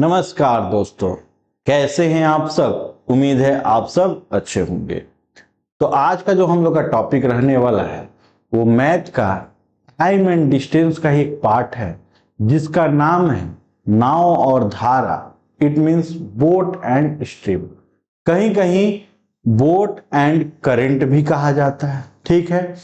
नमस्कार दोस्तों, कैसे हैं आप सब। उम्मीद है आप सब अच्छे होंगे। तो आज का जो हम लोग का टॉपिक रहने वाला है वो मैथ का टाइम एंड डिस्टेंस का ही एक पार्ट है जिसका नाम है नाव और धारा। It means boat and stream, कहीं कहीं बोट एंड करंट भी कहा जाता है। ठीक है,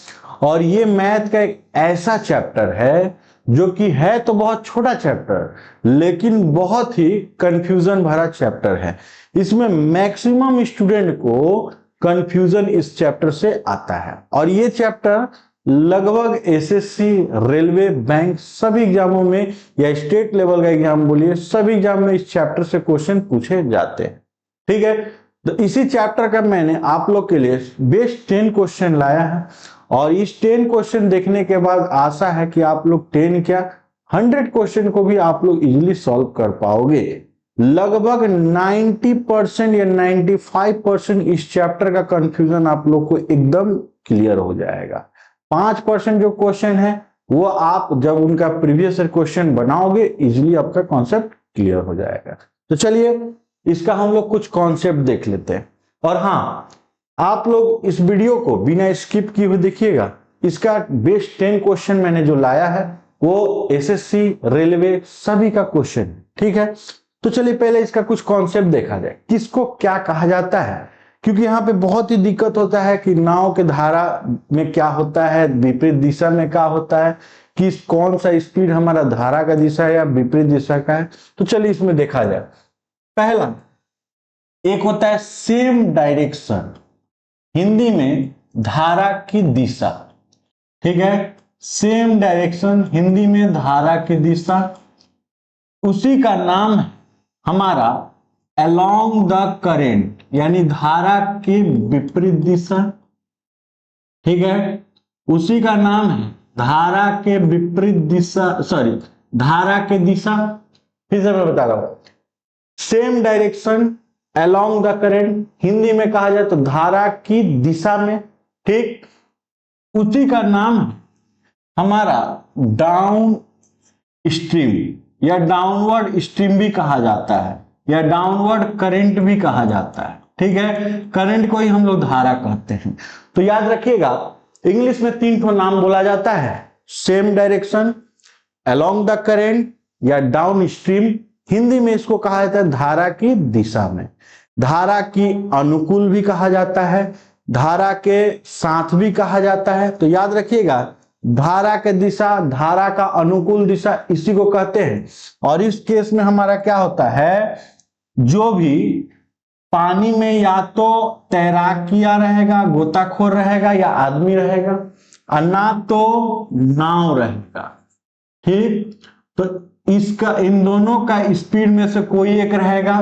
और ये मैथ का एक ऐसा चैप्टर है जो कि है तो बहुत छोटा चैप्टर लेकिन बहुत ही कंफ्यूजन भरा चैप्टर है। इसमें मैक्सिमम स्टूडेंट को कंफ्यूजन इस चैप्टर से आता है और ये चैप्टर लगभग एसएससी, रेलवे, बैंक सभी एग्जामों में या स्टेट लेवल का एग्जाम बोलिए, सभी एग्जाम में इस चैप्टर से क्वेश्चन पूछे जाते हैं। ठीक है, तो इसी चैप्टर का मैंने आप लोग के लिए बेस्ट 10 क्वेश्चन लाया है और इस 10 क्वेश्चन देखने के बाद आशा है कि आप लोग 10 क्या 100 क्वेश्चन को भी आप लोग इजीली सॉल्व कर पाओगे। लगभग 90% या 95% इस चैप्टर का कंफ्यूजन आप लोग को एकदम क्लियर हो जाएगा। 5% जो क्वेश्चन है वो आप जब उनका प्रीवियस क्वेश्चन बनाओगे इजीली आपका कॉन्सेप्ट क्लियर हो जाएगा। तो चलिए इसका हम लोग कुछ कॉन्सेप्ट देख लेते हैं। और हाँ, आप लोग इस वीडियो को बिना स्किप किए हुए देखिएगा। इसका बेस्ट 10 क्वेश्चन मैंने जो लाया है वो एसएससी, रेलवे सभी का क्वेश्चन है। ठीक है, तो चलिए पहले इसका कुछ कॉन्सेप्ट देखा जाए, किसको क्या कहा जाता है। क्योंकि यहाँ पे बहुत ही दिक्कत होता है कि नाव के धारा में क्या होता है, विपरीत दिशा में क्या होता है, किस कौन सा स्पीड हमारा धारा का दिशा है या विपरीत दिशा का है। तो चलिए इसमें देखा जाए। पहला एक होता है सेम डायरेक्शन, हिंदी में धारा की दिशा। ठीक है, सेम डायरेक्शन हिंदी में धारा की दिशा, उसी का नाम है हमारा अलोंग द करेंट यानी धारा की विपरीत दिशा। ठीक है, उसी का नाम है धारा के विपरीत दिशा, सॉरी धारा के दिशा। फिर से मैं बता रहा हूं, same direction along the current Hindi में कहा जाए तो धारा की दिशा में। ठीक, उसी का नाम है हमारा डाउन स्ट्रीम या डाउनवर्ड स्ट्रीम भी कहा जाता है या डाउनवर्ड करंट भी कहा जाता है। ठीक है, करंट को ही हम लोग धारा कहते हैं। तो याद रखिएगा, इंग्लिश में 3 ठो नाम बोला जाता है, same direction, along the current या डाउन स्ट्रीम। हिंदी में इसको कहा जाता है धारा की दिशा में। धारा की अनुकूल भी कहा जाता है, धारा के साथ भी कहा जाता है। तो याद रखिएगा, धारा के दिशा, धारा का अनुकूल दिशा इसी को कहते हैं। और इस केस में हमारा क्या होता है, जो भी पानी में या तो तैराकिया रहेगा, गोताखोर रहेगा या आदमी रहेगा, और ना तो नाव रहेगा। ठीक, तो इसका इन दोनों का स्पीड में से कोई एक रहेगा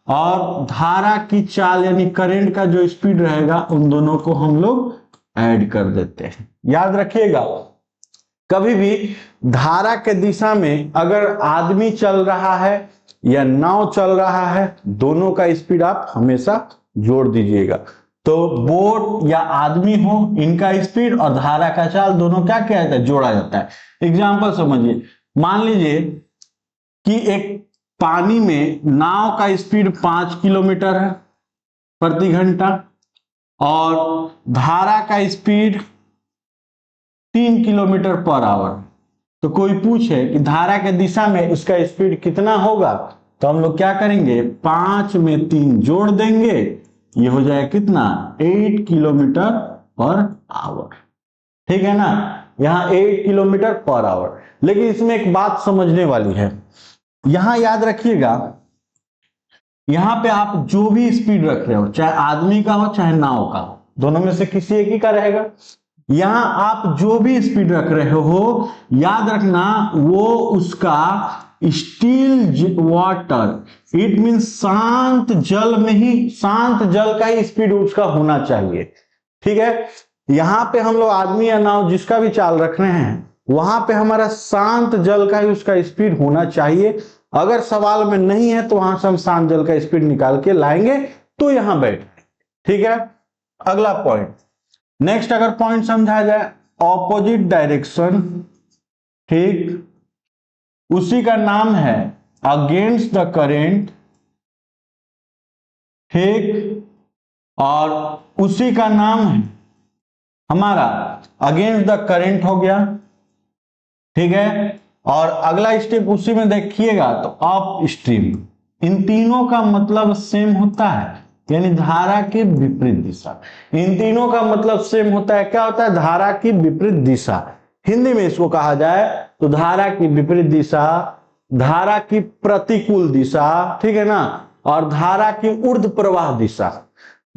और धारा की चाल यानी करंट का जो स्पीड रहेगा उन दोनों को हम लोग ऐड कर देते हैं। याद रखिएगा, कभी भी धारा के दिशा में अगर आदमी चल रहा है या नाव चल रहा है, दोनों का स्पीड आप हमेशा जोड़ दीजिएगा। तो बोट या आदमी हो, इनका स्पीड और धारा का चाल दोनों क्या किया जाता है, जोड़ा जाता है। एग्जाम्पल समझिए, मान लीजिए कि एक पानी में नाव का स्पीड 5 किलोमीटर है प्रति घंटा और धारा का स्पीड 3 किलोमीटर पर आवर। तो कोई पूछे कि धारा के दिशा में इसका स्पीड कितना होगा, तो हम लोग क्या करेंगे, 5 में 3 जोड़ देंगे, ये हो जाए कितना, 8 किलोमीटर पर आवर। ठीक है ना, यहां 8 किलोमीटर पर आवर। लेकिन इसमें एक बात समझने वाली है, यहां याद रखिएगा, यहां पे आप जो भी स्पीड रख रहे हो, चाहे आदमी का हो चाहे नाव का हो, दोनों में से किसी एक ही का रहेगा। यहां आप जो भी स्पीड रख रहे हो, याद रखना वो उसका स्टिल वाटर, इट मीन शांत जल में ही, शांत जल का ही स्पीड उसका होना चाहिए। ठीक है, यहां पे हम लोग आदमी या नाव जिसका भी चाल रख रहे हैं, वहां पे हमारा शांत जल का ही उसका स्पीड होना चाहिए। अगर सवाल में नहीं है तो वहां से हम शांत जल का स्पीड निकाल के लाएंगे तो यहां बैठ। ठीक है, अगला पॉइंट, नेक्स्ट अगर पॉइंट समझा जाए, ऑपोजिट डायरेक्शन। ठीक, उसी का नाम है अगेंस्ट द करेंट, ठीक, और उसी का नाम है हमारा अगेंस्ट द करेंट हो गया, ठीक है। और अगला स्टेप उसी में देखिएगा तो अप स्ट्रीम। इन तीनों का मतलब सेम होता है, यानी धारा की विपरीत दिशा। इन तीनों का मतलब सेम होता है, क्या होता है? धारा की विपरीत दिशा। हिंदी में इसको कहा जाए तो धारा की विपरीत दिशा, धारा की प्रतिकूल दिशा, ठीक है ना, और धारा की ऊर्ध्व प्रवाह दिशा।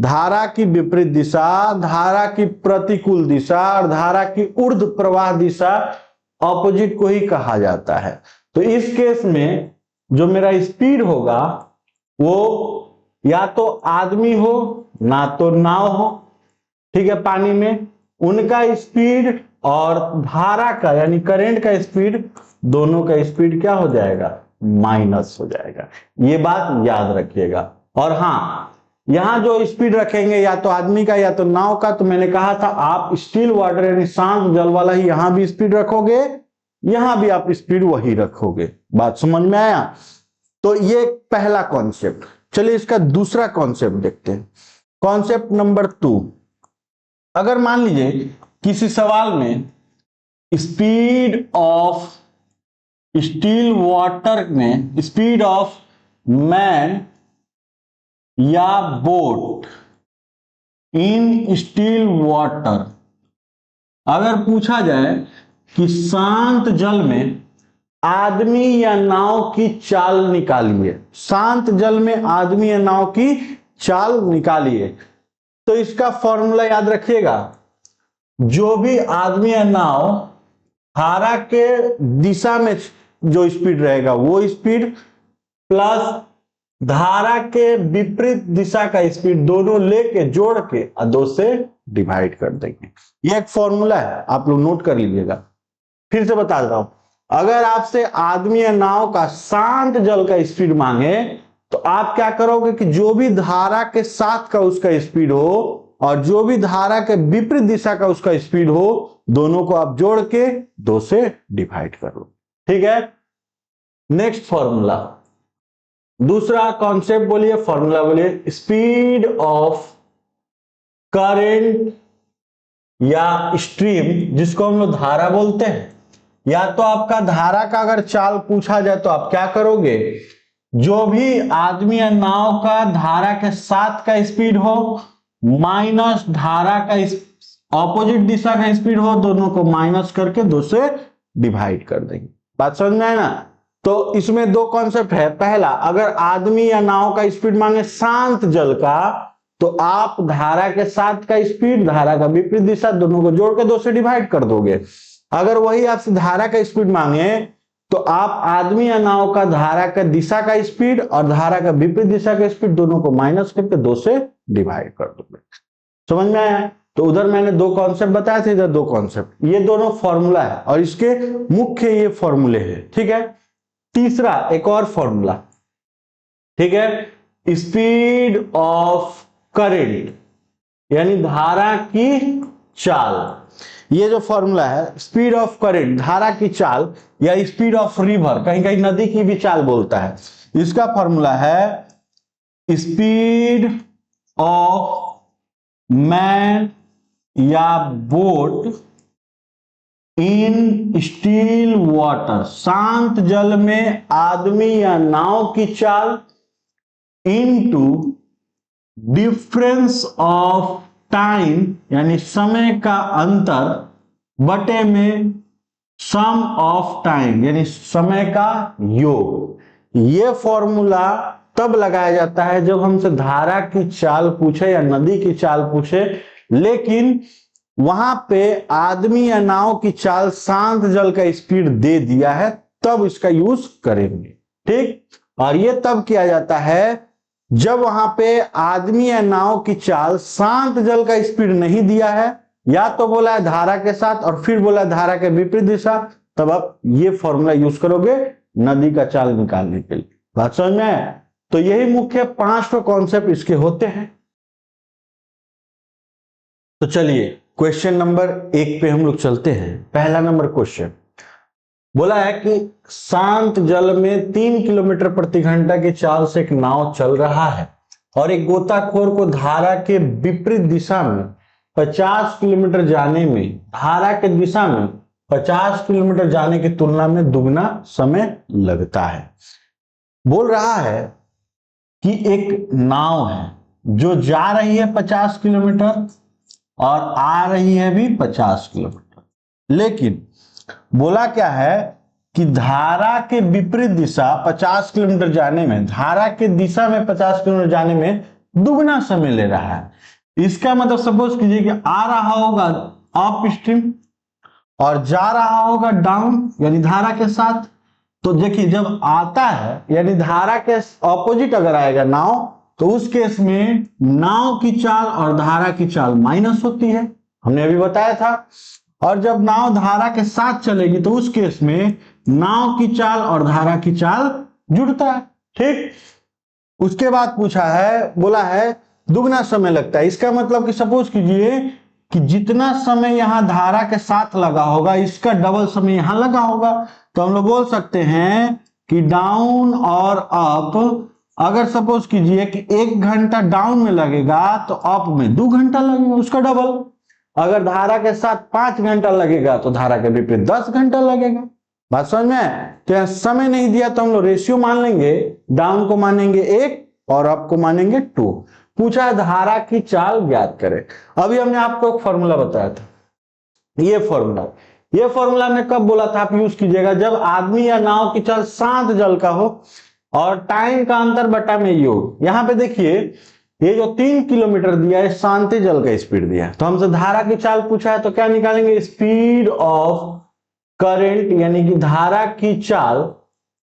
धारा की विपरीत दिशा, धारा की प्रतिकूल दिशा और धारा की ऊर्ध्व प्रवाह दिशा, ऑपोजिट को ही कहा जाता है। तो इस केस में जो मेरा स्पीड होगा वो या तो आदमी हो ना तो नाव हो, ठीक है, पानी में, उनका स्पीड और धारा का यानी करंट का स्पीड, दोनों का स्पीड क्या हो जाएगा? माइनस हो जाएगा। ये बात याद रखिएगा। और हाँ, यहां जो स्पीड रखेंगे या तो आदमी का या तो नाव का, तो मैंने कहा था आप स्टिल वाटर यानी शांत जल वाला ही यहां भी स्पीड रखोगे, यहां भी आप स्पीड वही रखोगे। बात समझ में आया? तो ये पहला कॉन्सेप्ट। चलिए इसका दूसरा कॉन्सेप्ट देखते हैं। कॉन्सेप्ट नंबर 2, अगर मान लीजिए किसी सवाल में स्पीड ऑफ स्टिल वाटर में, स्पीड ऑफ मैन या बोट इन स्टिल वाटर, अगर पूछा जाए कि शांत जल में आदमी या नाव की चाल निकालिए, शांत जल में आदमी या नाव की चाल निकालिए, तो इसका फॉर्मूला याद रखिएगा। जो भी आदमी या नाव धारा के दिशा में जो स्पीड रहेगा वो स्पीड प्लस धारा के विपरीत दिशा का स्पीड, दोनों लेके जोड़ के 2 से डिवाइड कर देंगे। ये एक फॉर्मूला है, आप लोग नोट कर लीजिएगा। फिर से बता देता हूं, अगर आपसे आदमी या नाव का शांत जल का स्पीड मांगे तो आप क्या करोगे कि जो भी धारा के साथ का उसका स्पीड हो और जो भी धारा के विपरीत दिशा का उसका स्पीड हो, दोनों को आप जोड़ के 2 से डिवाइड कर लो, ठीक है। नेक्स्ट फॉर्मूला, दूसरा कॉन्सेप्ट बोलिए, फॉर्मूला बोलिए। स्पीड ऑफ करंट या स्ट्रीम, जिसको हम लोग धारा बोलते हैं, या तो आपका धारा का अगर चाल पूछा जाए तो आप क्या करोगे? जो भी आदमी या नाव का धारा के साथ का स्पीड हो माइनस धारा का ऑपोजिट दिशा का स्पीड हो, दोनों को माइनस करके 2 से डिवाइड कर देंगे। बात समझ में आए ना? तो इसमें 2 कॉन्सेप्ट है। पहला, अगर आदमी या नाव का स्पीड मांगे शांत जल का, तो आप धारा के साथ का स्पीड, धारा का विपरीत दिशा, दोनों को जोड़ के 2 से डिवाइड कर दोगे। अगर वही आपसे धारा का स्पीड मांगे तो आप आदमी या नाव का धारा का दिशा का स्पीड और धारा का विपरीत दिशा का स्पीड, दोनों को माइनस करके 2 से डिवाइड कर दोगे। समझ में आया? तो उधर मैंने 2 कॉन्सेप्ट बताए थे, इधर 2 कॉन्सेप्ट। ये दोनों फॉर्मूला है और इसके मुख्य ये फॉर्मूले हैं, ठीक है। तीसरा एक और फॉर्मूला, ठीक है, स्पीड ऑफ करंट यानी धारा की चाल। ये जो फॉर्मूला है, स्पीड ऑफ करंट, धारा की चाल, या स्पीड ऑफ रिवर, कहीं कहीं नदी की भी चाल बोलता है, इसका फॉर्मूला है स्पीड ऑफ मैन या बोट इन स्टिल वाटर, शांत जल में आदमी या नाव की चाल, इनटू डिफरेंस ऑफ टाइम यानी समय का अंतर, बटे में सम ऑफ टाइम यानी समय का योग। ये फॉर्मूला तब लगाया जाता है जब हमसे धारा की चाल पूछे या नदी की चाल पूछे, लेकिन वहां पे आदमी या नाव की चाल शांत जल का स्पीड दे दिया है, तब इसका यूज करेंगे, ठीक। और ये तब किया जाता है जब वहां पे आदमी या नाव की चाल शांत जल का स्पीड नहीं दिया है, या तो बोला है धारा के साथ और फिर बोला धारा के विपरीत दिशा, तब आप ये फॉर्मूला यूज करोगे नदी का चाल निकालने के लिए। बात समझ में आया? तो यही मुख्य 5 कॉन्सेप्ट इसके होते हैं। तो चलिए क्वेश्चन नंबर 1 पे हम लोग चलते हैं। पहला नंबर क्वेश्चन, बोला है कि शांत जल में 3 किलोमीटर प्रति घंटा की चाल से एक नाव चल रहा है और एक गोताखोर को धारा के विपरीत दिशा में 50 किलोमीटर जाने में, धारा के दिशा में 50 किलोमीटर जाने की तुलना में दुगना समय लगता है। बोल रहा है कि एक नाव है जो जा रही है 50 किलोमीटर और आ रही है भी 50 किलोमीटर, लेकिन बोला क्या है कि धारा के विपरीत दिशा 50 किलोमीटर जाने में, धारा के दिशा में 50 किलोमीटर जाने में दुगना समय ले रहा है। इसका मतलब सपोज कीजिए कि आ रहा होगा अप स्ट्रीम और जा रहा होगा डाउन यानी धारा के साथ। तो देखिए जब आता है यानी धारा के ऑपोजिट अगर आएगा नाव, तो उस केस में नाव की चाल और धारा की चाल माइनस होती है, हमने अभी बताया था। और जब नाव धारा के साथ चलेगी तो उस केस में नाव की चाल और धारा की चाल जुड़ता है। ठीक, उसके बाद पूछा है, बोला है दुगना समय लगता है। इसका मतलब कि सपोज कीजिए कि जितना समय यहां धारा के साथ लगा होगा इसका डबल समय यहां लगा होगा। तो हम लोग बोल सकते हैं कि डाउन और अप, अगर सपोज कीजिए कि 1 घंटा डाउन में लगेगा तो अप में 2 घंटा लगेगा, उसका डबल। अगर धारा के साथ 5 घंटा लगेगा तो धारा के विपरीत 10 घंटा लगेगा। बात समझ में? तो यहां समय नहीं दिया तो हम लोग रेशियो मान लेंगे, डाउन को मानेंगे 1 और अप को मानेंगे 2। पूछा है धारा की चाल ज्ञात करें। अभी हमने आपको एक फॉर्मूला बताया था, ये फॉर्मूला हमने कब बोला था आप यूज कीजिएगा, जब आदमी या नाव की चाल शांत जल का हो और टाइम का अंतर बटा में योग। यहां पे देखिए ये जो 3 किलोमीटर दिया है शांति जल का स्पीड दिया है, तो हमसे धारा की चाल पूछा है तो क्या निकालेंगे, स्पीड ऑफ करंट यानी कि धारा की चाल।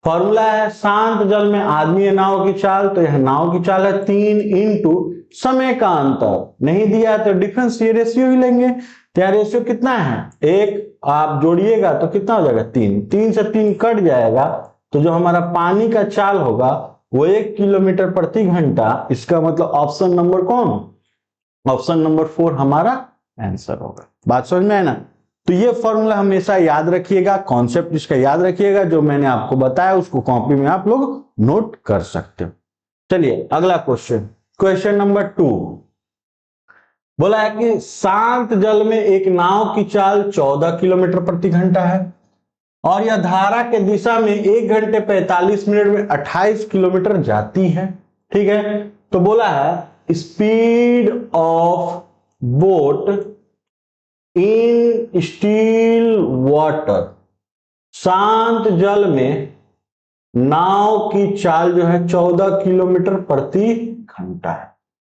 फॉर्मूला है शांत जल में आदमी या नाव की चाल, तो यह नाव की चाल है 3 इंटू समय का अंतर। नहीं दिया है तो डिफरेंस ये रेशियो ही लेंगे। तो यह रेशियो कितना है, 1 आप जोड़िएगा तो कितना हो जाएगा 3, 3 से 3 कट जाएगा, तो जो हमारा पानी का चाल होगा वो 1 किलोमीटर प्रति घंटा। इसका मतलब ऑप्शन नंबर कौन, ऑप्शन नंबर 4 हमारा आंसर होगा। बात समझ में है ना? तो ये फॉर्मूला हमेशा याद रखिएगा, कॉन्सेप्ट इसका याद रखिएगा, जो मैंने आपको बताया उसको कॉपी में आप लोग नोट कर सकते हो। चलिए अगला क्वेश्चन, क्वेश्चन नंबर 2 बोला है कि शांत जल में एक नाव की चाल 14 किलोमीटर प्रति घंटा है और यह धारा के दिशा में 1 घंटे 45 मिनट में 28 किलोमीटर जाती है। ठीक है, तो बोला है speed of boat in still water, शांत जल में नाव की चाल जो है 14 किलोमीटर प्रति घंटा है।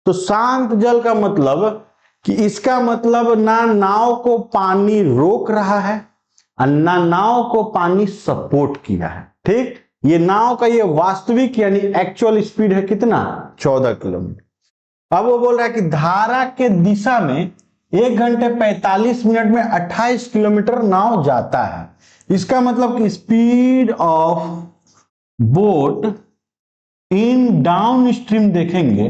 तो शांत जल का मतलब कि इसका मतलब ना नाव को पानी रोक रहा है और ना नाव को पानी सपोर्ट किया है। ठीक, ये नाव का ये वास्तविक यानी एक्चुअल स्पीड है कितना, 14 किलोमीटर। अब वो बोल रहा है कि धारा के दिशा में 1 घंटे 45 मिनट में 28 किलोमीटर नाव जाता है। इसका मतलब कि speed of boat in down stream देखेंगे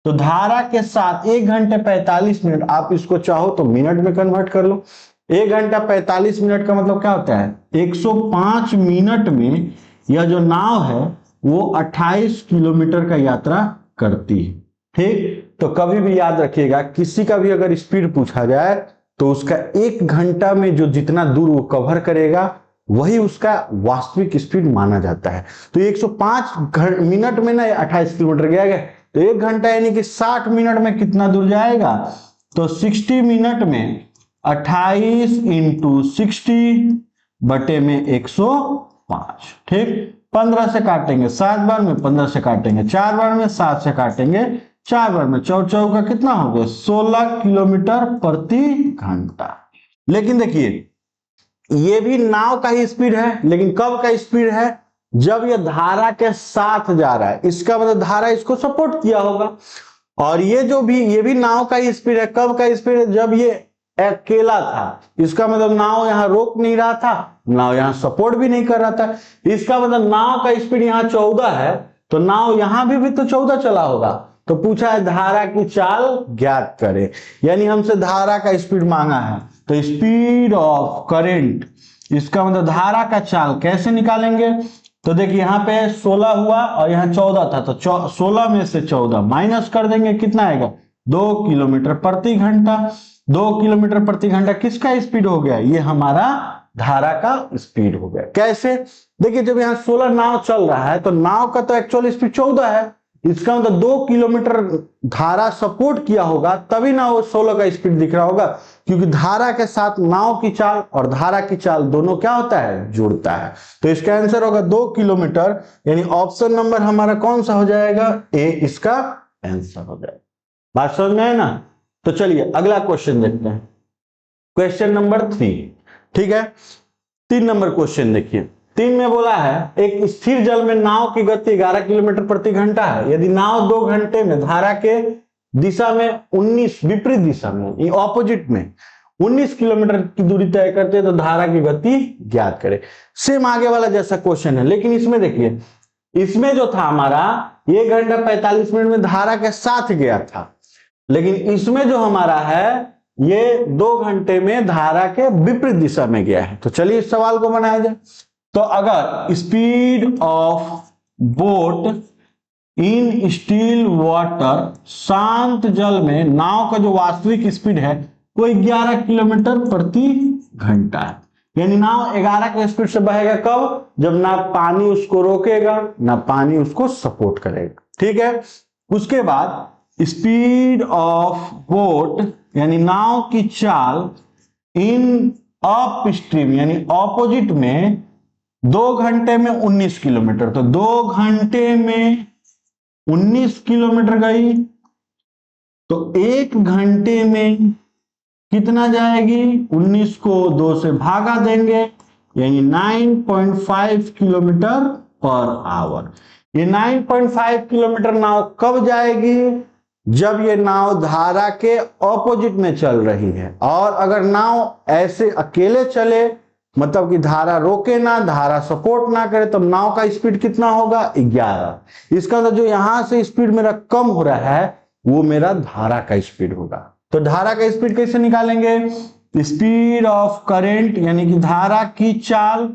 तो धारा के साथ 1 घंटे 45 मिनट, आप इसको चाहो तो मिनट में कन्वर्ट कर लो। 1 घंटा 45 मिनट का मतलब क्या होता है, 105 मिनट में यह जो नाव है वो 28 किलोमीटर का यात्रा करती है। ठीक, तो कभी भी याद रखिएगा किसी का भी अगर स्पीड पूछा जाए तो उसका 1 घंटा में जो जितना दूर वो कवर करेगा वही उसका वास्तविक स्पीड माना जाता है। तो 105 मिनट में ना 28 किलोमीटर गया, तो 1 घंटा यानी कि 60 मिनट में कितना दूर जाएगा, तो 60 मिनट में 28 इंटू 60 बटे में 105। ठीक, 15 से काटेंगे 7 बार में, 15 से काटेंगे 4 बार में, 7 से काटेंगे 4 बार में, 4 का कितना हो गया 16 किलोमीटर प्रति घंटा। लेकिन देखिए ये भी नाव का ही स्पीड है, लेकिन कब का स्पीड है, जब ये धारा के साथ जा रहा है। इसका मतलब धारा इसको सपोर्ट किया होगा। और ये जो भी ये भी नाव का ही स्पीड है, कब का स्पीड है, जब ये अकेला था। इसका मतलब नाव यहां रोक नहीं रहा था, नाव यहां सपोर्ट भी नहीं कर रहा था। इसका मतलब नाव का स्पीड यहां 14 है, तो नाव यहां भी तो 14 चला होगा। तो पूछा है धारा की चाल ज्ञात करें, यानी हमसे धारा का स्पीड मांगा है। तो स्पीड ऑफ करंट इसका मतलब धारा का चाल कैसे निकालेंगे? तो देखिए यहाँ पे 16 हुआ और यहाँ 14 था, तो 16 में से 14 माइनस कर देंगे, कितना आएगा? 2 किलोमीटर प्रति घंटा। 2 किलोमीटर प्रति घंटा किसका स्पीड हो गया? ये हमारा धारा का स्पीड हो गया। कैसे? देखिए जब यहाँ 16 नाव चल रहा है तो नाव का तो एक्चुअल स्पीड 14 है, इसका मतलब 2 किलोमीटर धारा सपोर्ट किया होगा तभी ना वो 16 का स्पीड दिख रहा होगा, क्योंकि धारा के साथ नाव की चाल और धारा की चाल दोनों क्या होता है? जुड़ता है। तो इसका आंसर होगा 2 किलोमीटर, यानी ऑप्शन नंबर हमारा कौन सा हो जाएगा? ए इसका आंसर हो जाएगा। बात समझ में है ना? तो चलिए अगला क्वेश्चन देखते हैं, क्वेश्चन नंबर 3। ठीक है, 3 नंबर क्वेश्चन देखिए। 3 में बोला है एक स्थिर जल में नाव की गति 11 किलोमीटर प्रति घंटा है। यदि नाव 2 घंटे में धारा के दिशा में 19 विपरीत दिशा में ऑपोजिट में 19 किलोमीटर की दूरी तय करते हैं तो धारा की गति ज्ञात करें। सेम आगे वाला जैसा क्वेश्चन है, लेकिन इसमें देखिए, इसमें जो था हमारा 1 घंटा 45 मिनट में धारा के साथ गया था, लेकिन इसमें जो हमारा है ये 2 घंटे में धारा के विपरीत दिशा में गया है। तो चलिए इस सवाल को बनाया जाए। तो अगर speed of boat in still water, शांत जल में नाव का जो वास्तविक स्पीड है वो 11 किलोमीटर प्रति घंटा है, यानी नाव 11 के स्पीड से बहेगा। कब? जब ना पानी उसको रोकेगा ना पानी उसको सपोर्ट करेगा। ठीक है, उसके बाद स्पीड ऑफ बोट यानी नाव की चाल इन अप स्ट्रीम यानी ऑपोजिट में 2 घंटे में 19 किलोमीटर, तो 2 घंटे में 19 किलोमीटर गई, तो 1 घंटे में कितना जाएगी? 19 को 2 से भागा देंगे, यानी 9.5 किलोमीटर पर आवर। ये 9.5 किलोमीटर नाव कब जाएगी? जब ये नाव धारा के ऑपोजिट में चल रही है। और अगर नाव ऐसे अकेले चले, मतलब कि धारा रोके ना, धारा सपोर्ट ना करे, तब नाव का स्पीड कितना होगा? 11। इसका तो जो यहां से स्पीड मेरा कम हो रहा है वो मेरा धारा का स्पीड होगा। तो धारा का स्पीड कैसे निकालेंगे? स्पीड ऑफ करंट यानी कि धारा की चाल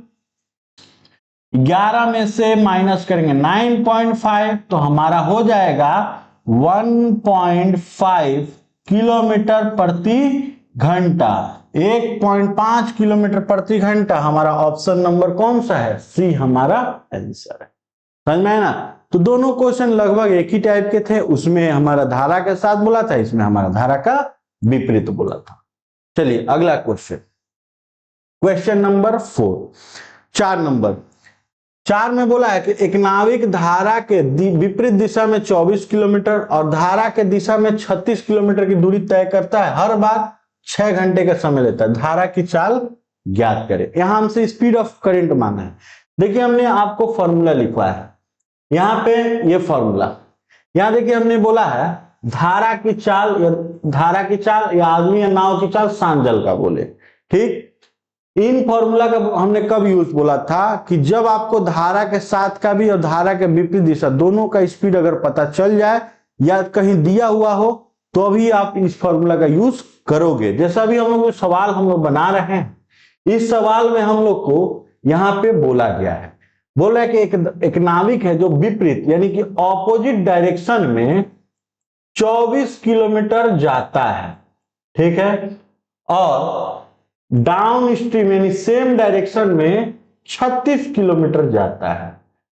11 में से माइनस करेंगे 9.5, तो हमारा हो जाएगा 1.5 किलोमीटर प्रति घंटा। 1.5 किलोमीटर प्रति घंटा हमारा ऑप्शन नंबर कौन सा है? सी हमारा आंसर है। समझ में है ना? तो दोनों क्वेश्चन लगभग एक ही टाइप के थे, उसमें हमारा धारा के साथ बोला था, इसमें हमारा धारा का विपरीत बोला था। चलिए अगला क्वेश्चन, क्वेश्चन नंबर 4। 4 नंबर 4 में बोला है कि एक नाविक धारा के विपरीत दिशा में 24 किलोमीटर और धारा के दिशा में 36 किलोमीटर की दूरी तय करता है। हर बार 6 घंटे का समय लेता है। धारा की चाल ज्ञात करें। यहां हमसे स्पीड ऑफ करंट मांगा है। देखिए हमने आपको फॉर्मूला लिखवाया है, यहाँ पे ये फॉर्मूला, यहाँ देखिए हमने बोला है धारा की चाल या आदमी या नाव की चाल शांत जल का बोले। ठीक, इन फॉर्मूला का हमने कब यूज बोला था कि जब आपको धारा के साथ का भी और धारा के विपरीत दिशा दोनों का स्पीड अगर पता चल जाए या कहीं दिया हुआ हो तो अभी आप इस फॉर्मूला का यूज करोगे। जैसा अभी हम लोग सवाल हम लोग बना रहे हैं, इस सवाल में हम लोग को यहाँ पे बोला गया है, बोला है कि एक नाविक है जो विपरीत यानी कि ऑपोजिट डायरेक्शन में 24 किलोमीटर जाता है। ठीक है, और डाउन स्ट्रीम यानी सेम डायरेक्शन में 36 किलोमीटर जाता है।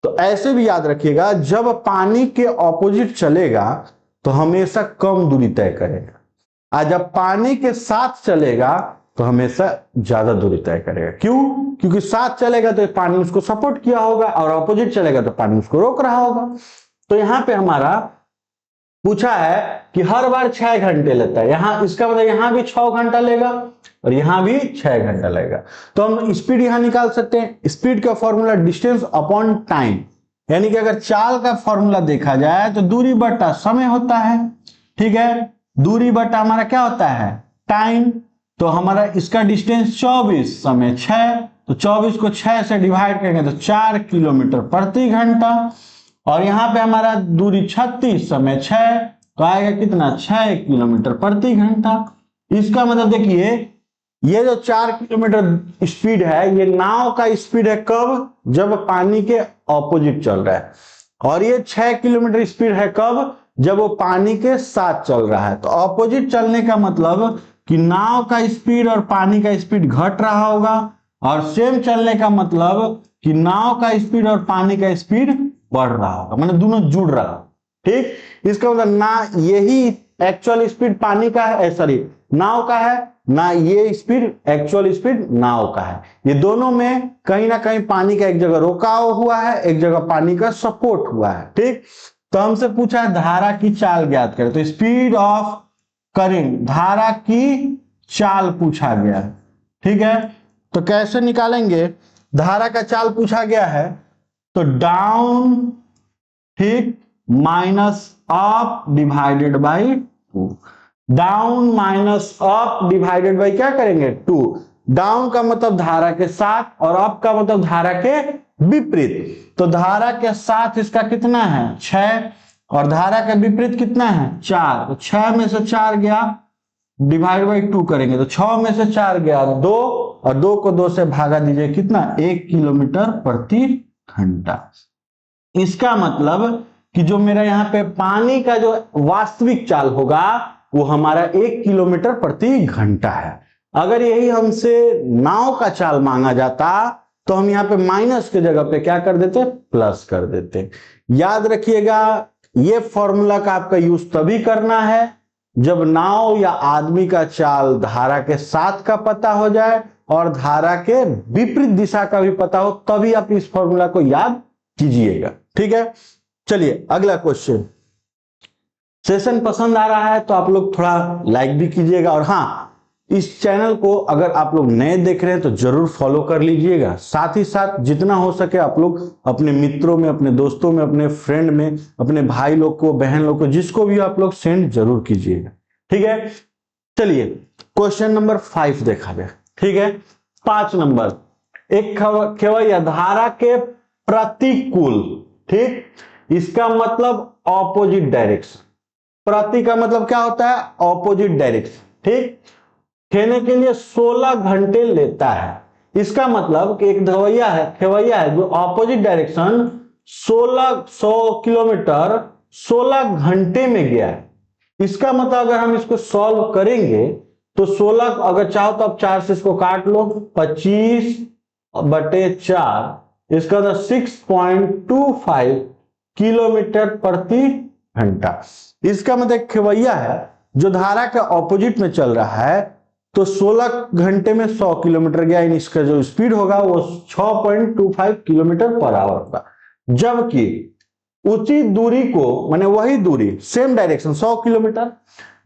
तो ऐसे भी याद रखिएगा, जब पानी के ऑपोजिट चलेगा तो हमेशा कम दूरी तय करेगा, और जब पानी के साथ चलेगा तो हमेशा ज्यादा दूरी तय करेगा। क्यों? क्योंकि साथ चलेगा तो पानी उसको सपोर्ट किया होगा और ऑपोजिट चलेगा तो पानी उसको रोक रहा होगा। तो यहां पे हमारा पूछा है कि हर बार 6 घंटे लेता है, यहां इसका मतलब यहां भी 6 घंटा लेगा और यहां भी 6 घंटा लेगा। तो हम स्पीड यहां निकाल सकते हैं। स्पीड का फॉर्मूला डिस्टेंस अपॉन टाइम, यानी कि अगर चाल का फॉर्मूला देखा जाए तो दूरी बटा समय होता है। ठीक है, दूरी बटा हमारा क्या होता है? टाइम। तो हमारा इसका डिस्टेंस 24, समय 6, तो 24 को 6 से डिवाइड करेंगे तो 4 किलोमीटर प्रति घंटा, और यहाँ पे हमारा दूरी 36, समय 6, तो आएगा कितना? 6 किलोमीटर प्रति घंटा। इसका मतलब देखिए ये जो 4 किलोमीटर स्पीड है, ये नाव का स्पीड है कब? जब पानी के ऑपोजिट चल रहा है। और ये 6 किलोमीटर स्पीड है कब? जब वो पानी के साथ चल रहा है। तो ऑपोजिट चलने का मतलब कि नाव का स्पीड और पानी का स्पीड घट रहा होगा, और सेम चलने का मतलब कि नाव का स्पीड और पानी का स्पीड बढ़ रहा होगा, मतलब दोनों जुड़ रहा है। ठीक, इसका मतलब ना यही एक्चुअल स्पीड पानी का है, सॉरी नाव का है, ना ये स्पीड एक्चुअल स्पीड नाव का है। ये दोनों में कहीं ना कहीं पानी का एक जगह रोकाव हुआ है, एक जगह पानी का सपोर्ट हुआ है। ठीक, तो हमसे पूछा है धारा की चाल ज्ञात करें, तो स्पीड ऑफ करंट, धारा की चाल पूछा गया है। ठीक है, तो कैसे निकालेंगे? धारा का चाल पूछा गया है तो डाउन, ठीक, minus up divided by 2। Down minus up divided by क्या करेंगे? 2। डाउन का मतलब धारा के साथ और अप का मतलब धारा के विपरीत। तो धारा के साथ इसका कितना है? 6, और धारा के विपरीत कितना है? 4। तो 6 में से 4 गया, डिवाइड बाई 2 करेंगे तो 6 में से 4 गया 2, और 2 को 2 से भागा दीजिए, कितना? 1 किलोमीटर प्रति घंटा। इसका मतलब कि जो मेरा यहाँ पे पानी का जो वास्तविक चाल होगा वो हमारा 1 किलोमीटर प्रति घंटा है। अगर यही हमसे नाव का चाल मांगा जाता तो हम यहाँ पे माइनस के जगह पे क्या कर देते? प्लस कर देते। याद रखिएगा, ये फॉर्मूला का आपका यूज तभी करना है जब नाव या आदमी का चाल धारा के साथ का पता हो जाए और धारा के विपरीत दिशा का भी पता हो, तभी आप इस फॉर्मूला को याद कीजिएगा। ठीक है, चलिए अगला क्वेश्चन। सेशन पसंद आ रहा है तो आप लोग थोड़ा लाइक भी कीजिएगा, और हाँ, इस चैनल को अगर आप लोग नए देख रहे हैं तो जरूर फॉलो कर लीजिएगा। साथ ही साथ जितना हो सके आप लोग अपने मित्रों में, अपने दोस्तों में, अपने फ्रेंड में, अपने भाई लोग को, बहन लोग को, जिसको भी आप लोग सेंड जरूर कीजिएगा। ठीक है, चलिए क्वेश्चन नंबर 5 देखा जाए। ठीक है, 5 नंबर, एक खेवैया धारा के प्रतिकूल, ठीक, इसका मतलब ऑपोजिट डायरेक्शन। प्रति का मतलब क्या होता है? Opposite direction. ठीक, खेने के लिए 16 घंटे लेता है। इसका मतलब कि एक खेवैया है जो ऑपोजिट डायरेक्शन 1600 किलोमीटर 16 घंटे में गया है। इसका मतलब अगर हम इसको सॉल्व करेंगे तो 16, अगर चाहो तो आप 4 से इसको काट लो, 25/4, इसका मतलब 6.25 किलोमीटर प्रति घंटा। इसका मतलब एक खेवैया है जो धारा के ऑपोजिट में चल रहा है, तो 16 घंटे में 100 किलोमीटर गया, यानी इसका जो स्पीड होगा वो 6.25 किलोमीटर पर आवर होगा। जबकि उसी दूरी को, माने वही दूरी, सेम डायरेक्शन 100 किलोमीटर,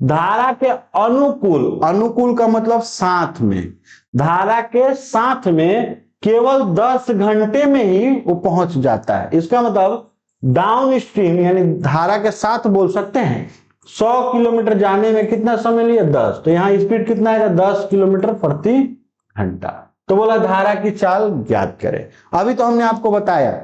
धारा के अनुकूल, अनुकूल का मतलब साथ में, धारा के साथ में केवल 10 घंटे में ही वो पहुंच जाता है। इसका मतलब डाउन स्ट्रीम यानी धारा के साथ बोल सकते हैं 100 किलोमीटर जाने में कितना समय लिया? 10। तो यहाँ स्पीड कितना आएगा? 10 किलोमीटर प्रति घंटा। तो बोला धारा की चाल ज्ञात करें। अभी तो हमने आपको बताया,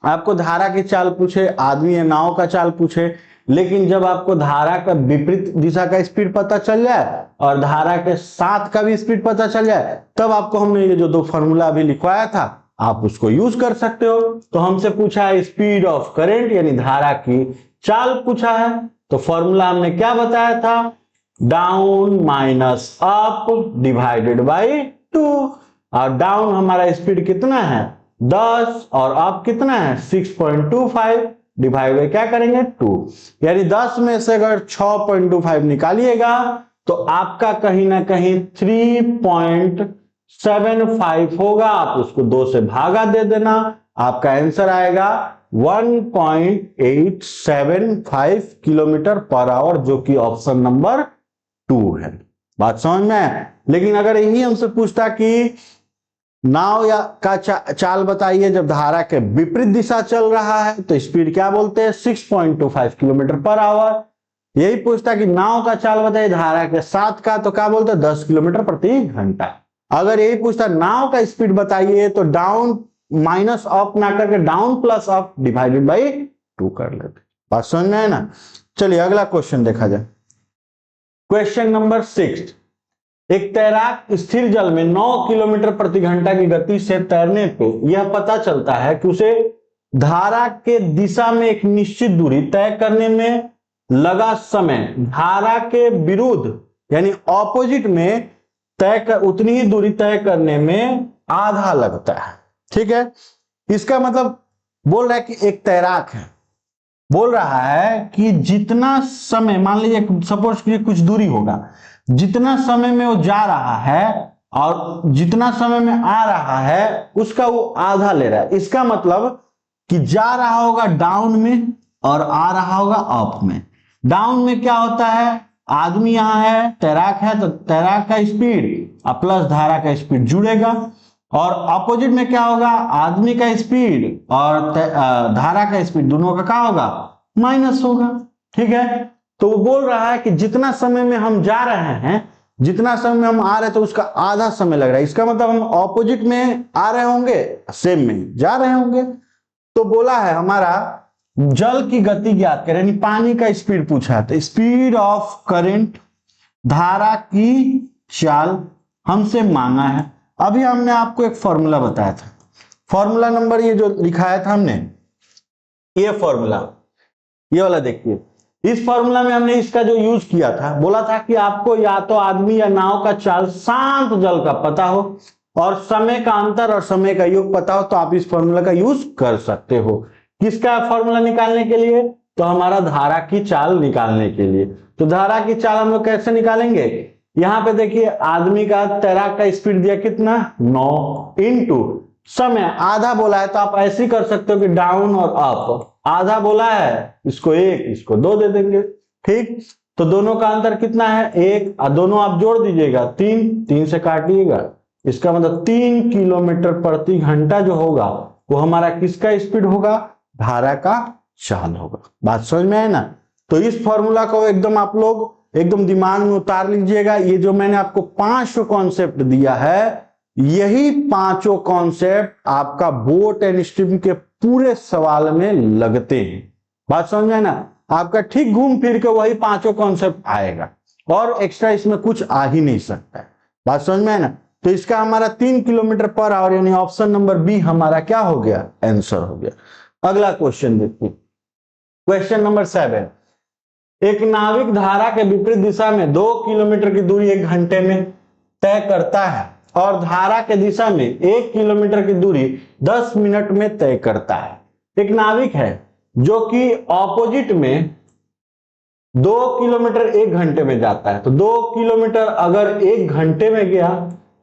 आपको धारा की चाल पूछे, आदमी या नाव का चाल पूछे, लेकिन जब आपको धारा का विपरीत दिशा का स्पीड पता चल जाए और धारा के साथ का भी स्पीड पता चल जाए, तब आपको हमने ये जो 2 फॉर्मूला अभी लिखवाया था आप उसको यूज कर सकते हो। तो हमसे पूछा है स्पीड ऑफ करंट यानी धारा की चाल पूछा है, तो फॉर्मूला हमने क्या बताया था? Down minus up divided by 2। और डाउन हमारा स्पीड कितना है? 10, और अप कितना है? 6.25 डिवाइड बाई क्या करेंगे? 2। यानी 10 में से अगर 6.25 निकालिएगा तो आपका कहीं ना कहीं 3.75 होगा। आप उसको 2 से भागा दे देना, आपका आंसर आएगा 1.875 किलोमीटर पर आवर, जो कि ऑप्शन नंबर 2 है। बात समझ में है? लेकिन अगर यही हमसे पूछता कि नाव या का चाल बताइए जब धारा के विपरीत दिशा चल रहा है, तो स्पीड क्या बोलते हैं? 6.25 किलोमीटर पर आवर। यही पूछता कि नाव का चाल बताइए धारा के साथ का, तो क्या बोलते हैं? 10 किलोमीटर प्रति घंटा। अगर यही पूछता नाव का स्पीड बताइए, तो डाउन माइनस अप ना करके down plus up divided by 2 कर लेते। बात समझ में है ना? चलिए अगला क्वेश्चन देखा जाए। क्वेश्चन नंबर 6, एक तैराक स्थिर जल में 9 किलोमीटर प्रति घंटा की गति से तैरने पे यह पता चलता है कि उसे धारा के दिशा में एक निश्चित दूरी तय करने में लगा समय धारा के विरुद्ध यानी ऑपोजिट में उतनी ही दूरी तय करने में आधा लगता है। ठीक है, इसका मतलब बोल रहा है कि एक तैराक है, बोल रहा है कि जितना समय, मान लीजिए सपोज कीजिए कुछ दूरी होगा, जितना समय में वो जा रहा है और जितना समय में आ रहा है उसका वो आधा ले रहा है। इसका मतलब कि जा रहा होगा डाउन में और आ रहा होगा अप में। डाउन में क्या होता है, आदमी यहां है, तैराक है, तो तैराक का स्पीड प्लस धारा का स्पीड जुड़ेगा, और अपोजिट में क्या होगा, आदमी का स्पीड और धारा का स्पीड दोनों का क्या होगा, माइनस होगा। ठीक है, तो वो बोल रहा है कि जितना समय में हम जा रहे हैं, जितना समय में हम आ रहे हैं, तो उसका आधा समय लग रहा है। इसका मतलब हम ऑपोजिट में आ रहे होंगे, सेम में जा रहे होंगे। तो बोला है हमारा जल की गति ज्ञात करें, यानी पानी का स्पीड पूछा है, तो स्पीड ऑफ करंट, धारा की चाल हमसे मांगा है। अभी हमने आपको एक फॉर्मूला बताया था, फॉर्मूला नंबर ये जो लिखाया था हमने, ये फॉर्मूला, ये वाला देखिए, इस फॉर्मूला में हमने इसका जो यूज किया था, बोला था कि आपको या तो आदमी या नाव का चाल शांत जल का पता हो और समय का अंतर और समय का योग पता हो, तो आप इस फॉर्मूला का यूज कर सकते हो। किसका फॉर्मूला निकालने के लिए, तो हमारा धारा की चाल निकालने के लिए। तो धारा की चाल हम लोग कैसे निकालेंगे, यहां पे देखिए आदमी का, तैराक का स्पीड दिया कितना 9 इंटू समय, आधा बोला है तो आप ऐसे ही कर सकते हो कि डाउन और अप, आधा बोला है इसको 1 इसको 2 दे देंगे। ठीक, तो दोनों का अंतर कितना है 1, और दोनों आप जोड़ दीजिएगा 3, 3 से काटिएगा, इसका मतलब 3 किलोमीटर प्रति घंटा जो होगा वो हमारा किसका स्पीड होगा, धारा का चाल होगा। बात समझ में है ना। तो इस फॉर्मूला को एकदम आप लोग एकदम दिमाग में उतार लीजिएगा। ये जो मैंने आपको 5 कॉन्सेप्ट दिया है, यही 5 कॉन्सेप्ट आपका बोट एंड स्ट्रीम के पूरे सवाल में लगते हैं। बात समझ में है ना, आपका ठीक घूम फिर के वही 5 कॉन्सेप्ट आएगा और एक्स्ट्रा इसमें कुछ आ ही नहीं सकता है। बात समझ में है ना। तो इसका हमारा 3 किलोमीटर पर आवर यानी ऑप्शन नंबर बी हमारा क्या हो गया, आंसर हो गया। अगला क्वेश्चन देखिए, क्वेश्चन नंबर 7, एक नाविक धारा के विपरीत दिशा में 2 किलोमीटर की दूरी 1 घंटे में तय करता है और धारा के दिशा में 1 किलोमीटर की दूरी 10 मिनट में तय करता है। एक नाविक है जो कि ऑपोजिट में 2 किलोमीटर 1 घंटे में जाता है, तो 2 किलोमीटर अगर 1 घंटे में गया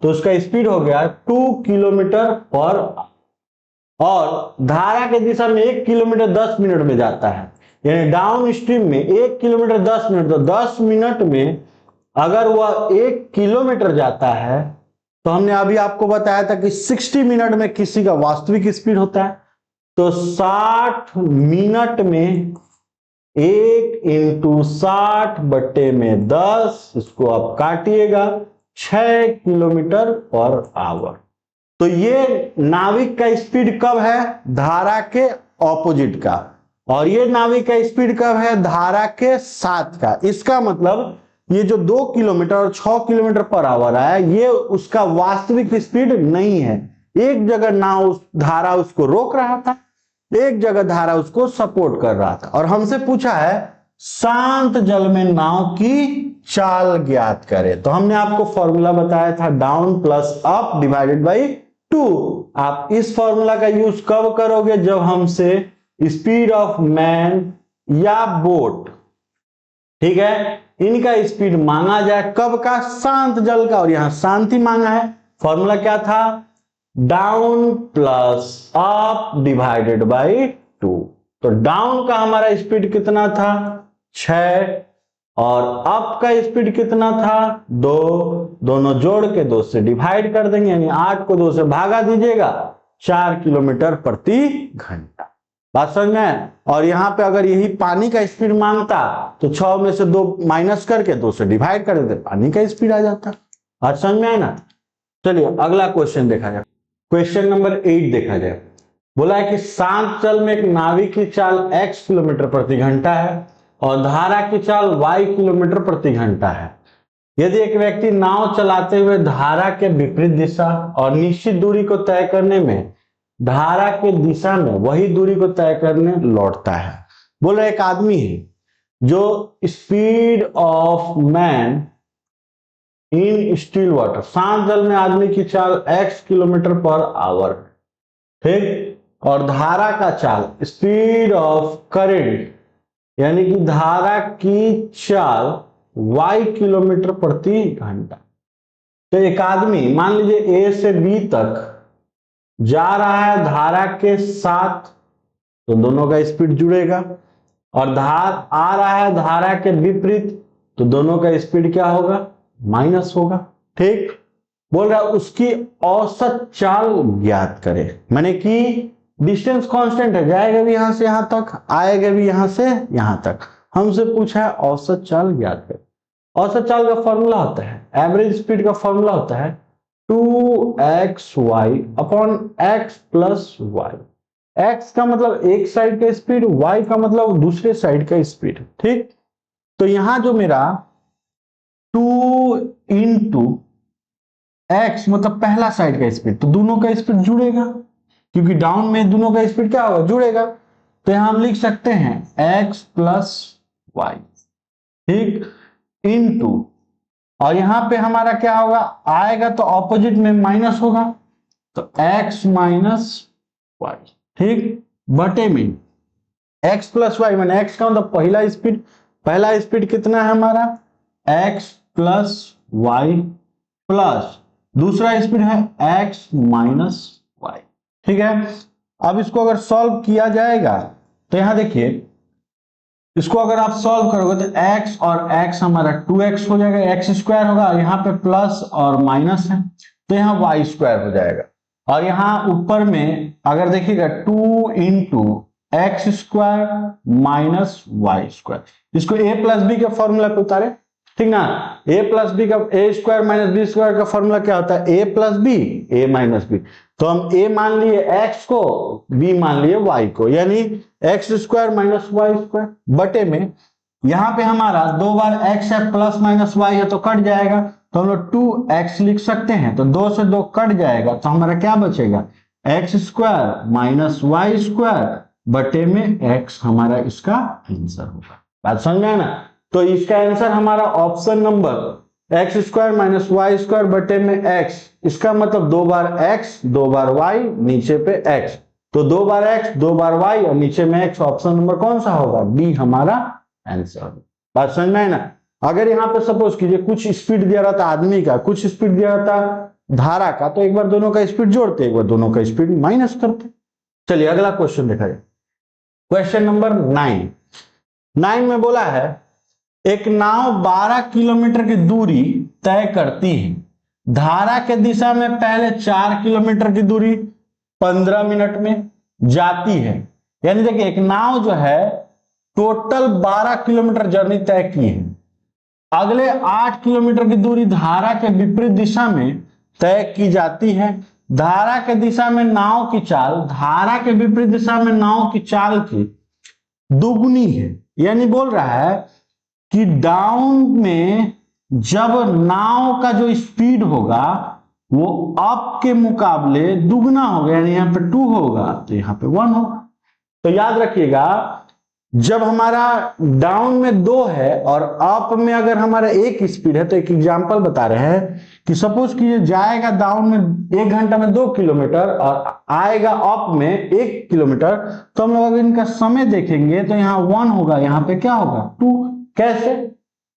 तो उसका स्पीड हो गया 2 किलोमीटर पर, और धारा के दिशा में 1 किलोमीटर 10 मिनट में जाता है, यानी डाउन स्ट्रीम में 1 किलोमीटर 10 मिनट, तो 10 मिनट में अगर वह 1 किलोमीटर जाता है, तो हमने अभी आपको बताया था कि 60 मिनट में किसी का वास्तविक स्पीड होता है, तो 60 मिनट में 1 इंटू 60 बट्टे में 10, इसको आप काटिएगा 6 किलोमीटर पर आवर। तो ये नाविक का स्पीड कब है, धारा के ऑपोजिट का, और ये नाविक का स्पीड कब है, धारा के साथ का। इसका मतलब ये जो 2 किलोमीटर और 6 किलोमीटर पर आवर है, ये उसका वास्तविक स्पीड नहीं है। एक जगह नाव धारा उसको रोक रहा था, एक जगह धारा उसको सपोर्ट कर रहा था, और हमसे पूछा है शांत जल में नाव की चाल ज्ञात करें। तो हमने आपको फॉर्मूला बताया था down plus up divided by 2। आप इस फॉर्मूला का यूज कब करोगे, जब हमसे स्पीड ऑफ मैन या बोट, ठीक है, इनका स्पीड मांगा जाए, कब का, शांत जल का, और यहां शांति मांगा है। फॉर्मूला क्या था, down plus up divided by 2। तो डाउन का हमारा स्पीड कितना था 6, और अप का स्पीड कितना था 2, दोनों जोड़ के 2 से डिवाइड कर देंगे, यानी 8 को 2 से भागा दीजिएगा, 4 किलोमीटर प्रति घंटा। बात समझ में। और यहां पे अगर यही पानी का स्पीड मांगता तो 6 में से 2 माइनस करके 2 से डिवाइड कर देते, पानी का स्पीड आ जाता। बात समझ में आए ना। चलिए अगला क्वेश्चन देखा जाए, क्वेश्चन नंबर 8 देखा जाए। बोला है कि शांत जल में एक नाविक की चाल x किलोमीटर प्रति घंटा है और धारा की चाल y किलोमीटर प्रति घंटा है। यदि एक व्यक्ति नाव चलाते हुए धारा के विपरीत दिशा और निश्चित दूरी को तय करने में धारा के दिशा में वही दूरी को तय करने लौटता है। बोल रहे एक आदमी है जो speed of man in still water, शांत जल में आदमी की चाल x किलोमीटर पर आवर, ठीक, और धारा का चाल स्पीड ऑफ करंट यानी कि धारा की चाल y किलोमीटर प्रति घंटा। तो एक आदमी मान लीजिए A से B तक जा रहा है धारा के साथ, तो दोनों का स्पीड जुड़ेगा, और धार आ रहा है धारा के विपरीत, तो दोनों का स्पीड क्या होगा, माइनस होगा, ठीक। बोल रहा है उसकी औसत चाल ज्ञात करें, माने कि डिस्टेंस कांस्टेंट है, जाएगा भी यहां से यहां तक, आएगा भी यहां से यहां तक, हमसे पूछा है औसत चाल ज्ञात करें। औसत चाल का फॉर्मूला होता है, एवरेज स्पीड का फॉर्मूला होता है 2xy upon x plus y. x का मतलब एक साइड का स्पीड, y का मतलब दूसरे साइड का स्पीड, ठीक। तो यहां जो मेरा 2 इंटू x मतलब पहला साइड का स्पीड, तो दोनों का स्पीड जुड़ेगा, क्योंकि डाउन में दोनों का स्पीड क्या होगा, जुड़ेगा। तो यहां हम लिख सकते हैं x प्लस वाई, ठीक, इंटू, और यहां पे हमारा क्या होगा, आएगा तो ऑपोजिट में माइनस होगा, तो x माइनस वाई, ठीक, बटे में x प्लस वाई, मैंने x का मतलब पहला स्पीड, पहला स्पीड कितना है हमारा x प्लस वाई, प्लस दूसरा स्पीड है x माइनस वाई, ठीक है। अब इसको अगर सॉल्व किया जाएगा तो यहां देखिए, इसको अगर आप सॉल्व करोगे तो x और x हमारा 2x हो जाएगा, x स्क्वायर होगा, यहाँ पे प्लस और माइनस है तो यहाँ y स्क्वायर हो जाएगा, और यहाँ ऊपर में अगर देखिएगा 2 into x square minus y square, इसको a प्लस बी के फॉर्मूला पे उतारे, ठीक ना। a प्लस बी का a square minus b square का फॉर्मूला क्या होता है, a plus b a minus b, तो हम a मान लिए x को, b मान लिए y को, यानी x square minus y square बटे में, यहां पे हमारा दो बार x है प्लस माइनस y है तो कट जाएगा, तो हम लोग 2x लिख सकते हैं, तो 2 से 2 कट जाएगा, तो हमारा क्या बचेगा, x square minus y square बटे में x हमारा इसका आंसर होगा। बात समझ में है ना। तो इसका आंसर हमारा option number x square minus y square बटे में x, इसका मतलब 2 बार x 2 बार y नीचे पे x, तो 2 बार x 2 बार y और नीचे में x, ऑप्शन नंबर कौन सा होगा, डी हमारा आंसर। बात समझ में है ना। अगर यहाँ पे सपोज कीजिए कुछ स्पीड दिया रहता आदमी का, कुछ स्पीड दिया रहता धारा का, तो एक बार दोनों का स्पीड जोड़ते, एक बार दोनों का स्पीड माइनस करते। चलिए अगला क्वेश्चन देखा जाए, क्वेश्चन नंबर 9 में बोला है एक नाव 12 किलोमीटर की दूरी तय करती है, धारा के दिशा में पहले 4 किलोमीटर की दूरी 15 मिनट में जाती है, यानी देखिए एक नाव जो है टोटल 12 किलोमीटर जर्नी तय की है, अगले 8 किलोमीटर की दूरी धारा के विपरीत दिशा में तय की जाती है, धारा के दिशा में नाव की चाल धारा के विपरीत दिशा में नाव की चाल की दुगुनी है, यानी बोल रहा है कि डाउन में जब नाव का जो स्पीड होगा वो अप के मुकाबले दुगना होगा, यानी यहाँ पे 2 होगा तो यहाँ पे 1 होगा। तो याद रखिएगा जब हमारा डाउन में 2 है और अप में अगर हमारा एक स्पीड है, तो एक एग्जांपल बता रहे हैं कि सपोज कीजिए जाएगा डाउन में 1 घंटा में 2 किलोमीटर और आएगा अप में 1 किलोमीटर, तो हम लोग अगर इनका समय देखेंगे तो यहाँ 1 होगा, यहाँ पे क्या होगा 2। कैसे,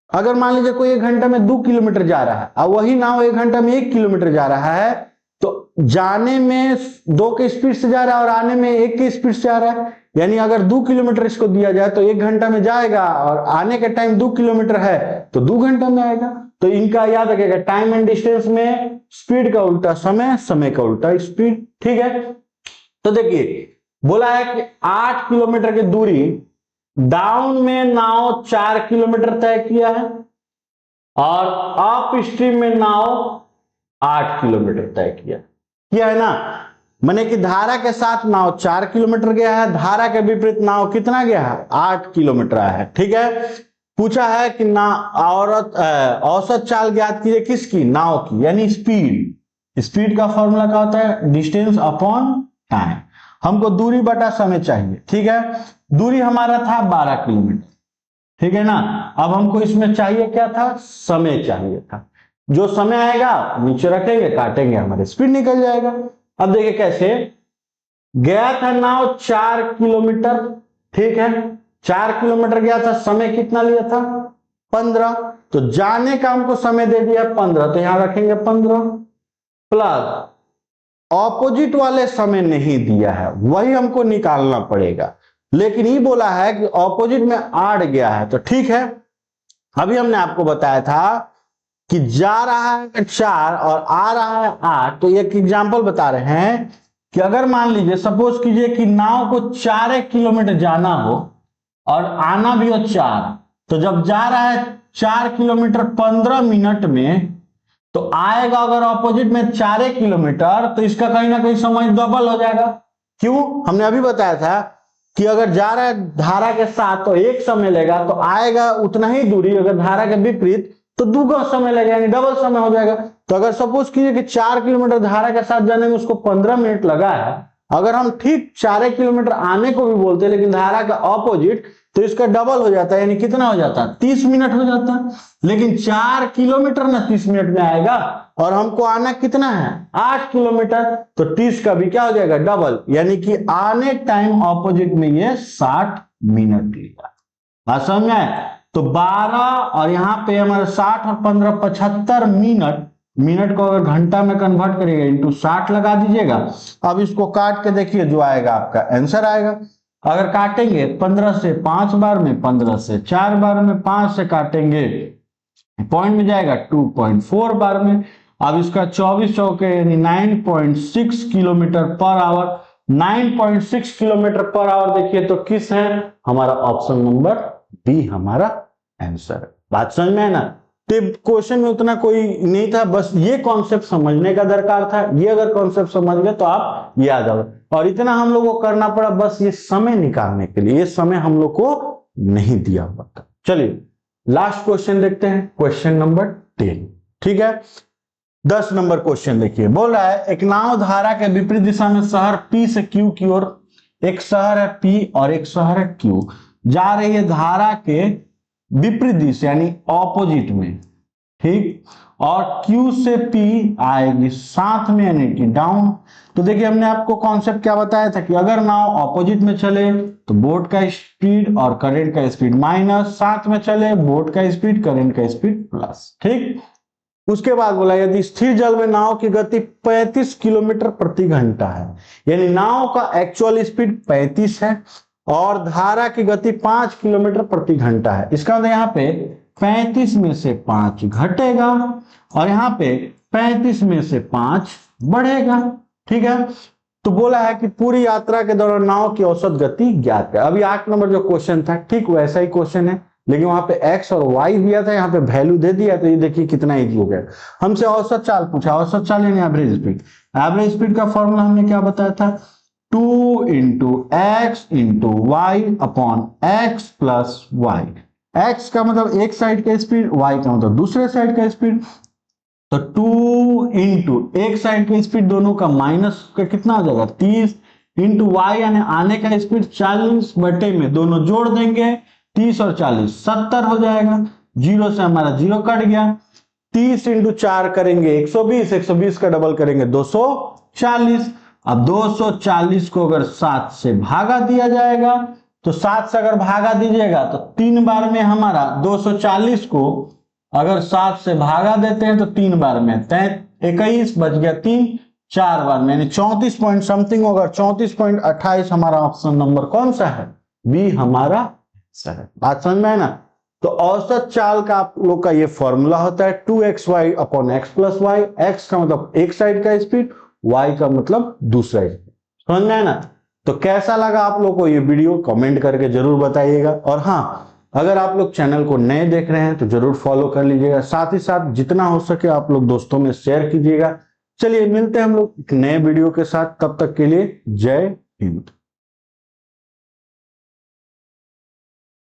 अगर मान लीजिए कोई 1 घंटा में 2 किलोमीटर जा रहा है और वही नाव 1 घंटा में 1 किलोमीटर जा रहा है, तो जाने में 2 के स्पीड से जा रहा है और आने में 1 के स्पीड से जा रहा है, यानी अगर 2 किलोमीटर इसको दिया जाए तो 1 घंटा में जाएगा और आने के टाइम 2 किलोमीटर है तो 2 घंटा में आएगा। तो इनका याद रखिएगा टाइम एंड डिस्टेंस में स्पीड का उल्टा समय, समय का उल्टा स्पीड, ठीक है। तो देखिए बोला है कि 8 किलोमीटर की दूरी डाउन में नाव 4 किलोमीटर तय किया है और अप स्ट्रीम में नाव 8 किलोमीटर तय किया है ना, माने कि धारा के साथ नाव 4 किलोमीटर गया है, धारा के विपरीत नाव कितना गया है 8 किलोमीटर आया है, ठीक है। पूछा है कि ना औसत चाल ज्ञात कीजिए किसकी, नाव की, यानी स्पीड। स्पीड का फॉर्मूला क्या होता है, डिस्टेंस अपॉन टाइम। हमको दूरी बटा समय चाहिए, ठीक है। दूरी हमारा था 12 किलोमीटर, ठीक है ना। अब हमको इसमें चाहिए क्या था, समय चाहिए था। जो समय आएगा नीचे रखेंगे, काटेंगे, हमारे स्पीड निकल जाएगा। अब देखिए कैसे, गया था नाव 4 किलोमीटर, ठीक है, 4 किलोमीटर गया था, समय कितना लिया था 15, तो जाने का हमको समय दे दिया 15, तो यहां रखेंगे 15 प्लस ऑपोजिट वाले समय नहीं दिया है, वही हमको निकालना पड़ेगा। लेकिन ये बोला है कि ऑपोजिट में 8 गया है, तो ठीक है। अभी हमने आपको बताया था कि जा रहा है 4 और आ रहा है 8, तो एक एग्जांपल बता रहे हैं कि अगर मान लीजिए सपोज कीजिए कि नाव को 4 किलोमीटर जाना हो और आना भी हो 4, तो जब जा रहा है 4 किलोमीटर 15 मिनट में, तो आएगा अगर ऑपोजिट में 4 किलोमीटर, तो इसका कहीं ना कहीं समय डबल हो जाएगा। क्यों, हमने अभी बताया था कि अगर जा रहा है धारा के साथ तो एक समय लेगा, तो आएगा उतना ही दूरी, अगर धारा के विपरीत तो दुगना समय लगेगा, यानी डबल समय हो जाएगा। तो अगर सपोज कीजिए कि 4 किलोमीटर धारा के साथ जाने में उसको 15 मिनट लगा है, अगर हम ठीक 4 किलोमीटर आने को भी बोलते हैं लेकिन धारा का ऑपोजिट, तो इसका डबल हो जाता है, यानी कितना हो जाता है 30 मिनट हो जाता है। लेकिन 4 किलोमीटर ना 30 मिनट में आएगा, और हमको आना कितना है 8 किलोमीटर, तो 30 का भी क्या हो जाएगा डबल, यानी कि आने टाइम ऑपोजिट में ये 60 मिनट लिया। बात समझ में आए, तो 12 और यहाँ पे हमारे 60 और 15 75 मिनट, मिनट को अगर घंटा में कन्वर्ट करिएगा इंटू 60 लगा दीजिएगा। अब इसको काट के देखिए, जो आएगा आपका आंसर आएगा। अगर काटेंगे 15 से 5 बार में, 15 से 4 बार में, 5 से काटेंगे पॉइंट में जाएगा 2.4 बार में। अब इसका 24 चौके यानी 9.6 kilometre per hour, 9.6 kilometre per hour देखिए तो किस है, हमारा ऑप्शन नंबर बी हमारा आंसर है। बात समझ में है ना। तो क्वेश्चन में उतना कोई नहीं था, बस ये कॉन्सेप्ट समझने का दरकार था। ये अगर कॉन्सेप्ट समझ गए तो आप ये आ जाओ, और इतना हम लोग को करना पड़ा बस ये समय निकालने के लिए, ये समय हम लोग को नहीं दिया हुआ था। चलिए लास्ट क्वेश्चन देखते हैं, क्वेश्चन नंबर 10, ठीक है। 10 नंबर क्वेश्चन देखिए, बोल रहा है एक नाव धारा के विपरीत दिशा में शहर P से Q की ओर, एक शहर है P और एक शहर है Q, जा रही है धारा के विपरीत दिशा यानी ऑपोजिट में, ठीक, और Q से P आएगी साथ में यानी कि डाउन। तो देखिए हमने आपको कॉन्सेप्ट क्या बताया था कि अगर नाव ऑपोजिट में चले तो बोट का स्पीड और करंट का स्पीड माइनस, साथ में चले बोट का स्पीड करंट का स्पीड प्लस, ठीक। उसके बाद बोला यदि स्थिर जल में नाव की गति 35 किलोमीटर प्रति घंटा है, यानी नाव का एक्चुअल स्पीड 35 है और धारा की गति 5 किलोमीटर प्रति घंटा है। इसका मतलब यहाँ पे 35 में से 5 घटेगा और यहाँ पे 35 में से 5 बढ़ेगा, ठीक है। तो बोला है कि पूरी यात्रा के दौरान नाव की औसत गति ज्ञात है। अभी 8 नंबर जो क्वेश्चन था ठीक वैसा ही क्वेश्चन है, लेकिन वहां पे x और y दिया था, यहाँ पे वैल्यू दे दिया, तो ये देखिए कितना इजी हो गया। हमसे औसत चाल पूछा, औसत चाल यानी एवरेज स्पीड। एवरेज स्पीड का फॉर्मूला हमने क्या बताया था, 2 into x into y upon x plus y. X का मतलब एक साइड का स्पीड, वाई का मतलब दूसरे साइड का स्पीड। तो 2 इंटू एक साइड का स्पीड दोनों का माइनस का कितना हो जाएगा 30, इंटू वाई यानी आने का स्पीड 40 बटे में दोनों जोड़ देंगे 30 और 40 70 हो जाएगा, जीरो से हमारा जीरो कट गया। 30 इंटू 4 करेंगे 120, 120 का डबल करेंगे 240। अब 240 को अगर 7 से भागा दिया जाएगा, तो 7 से अगर भागा दीजिएगा तो 3 बार में हमारा 240 को अगर 7 से भागा देते हैं तो 3 बार में 21 बच गया 3, 4 बार में यानी 34 पॉइंट समथिंग होगा, 34.28 हमारा ऑप्शन नंबर कौन सा है, बी हमारा आंसर है। बात समझ में है ना। तो औसत चाल का आप लोग का ये फॉर्मूला होता है 2xy upon x plus y. X का मतलब एक साइड का स्पीड, वाई का मतलब दूसरा स्पीड, समझ में है ना। तो कैसा लगा आप लोग को ये वीडियो कमेंट करके जरूर बताइएगा, और हाँ अगर आप लोग चैनल को नए देख रहे हैं तो जरूर फॉलो कर लीजिएगा, साथ ही साथ जितना हो सके आप लोग दोस्तों में शेयर कीजिएगा। चलिए मिलते हैं हम लोग एक नए वीडियो के साथ, तब तक के लिए जय हिंद।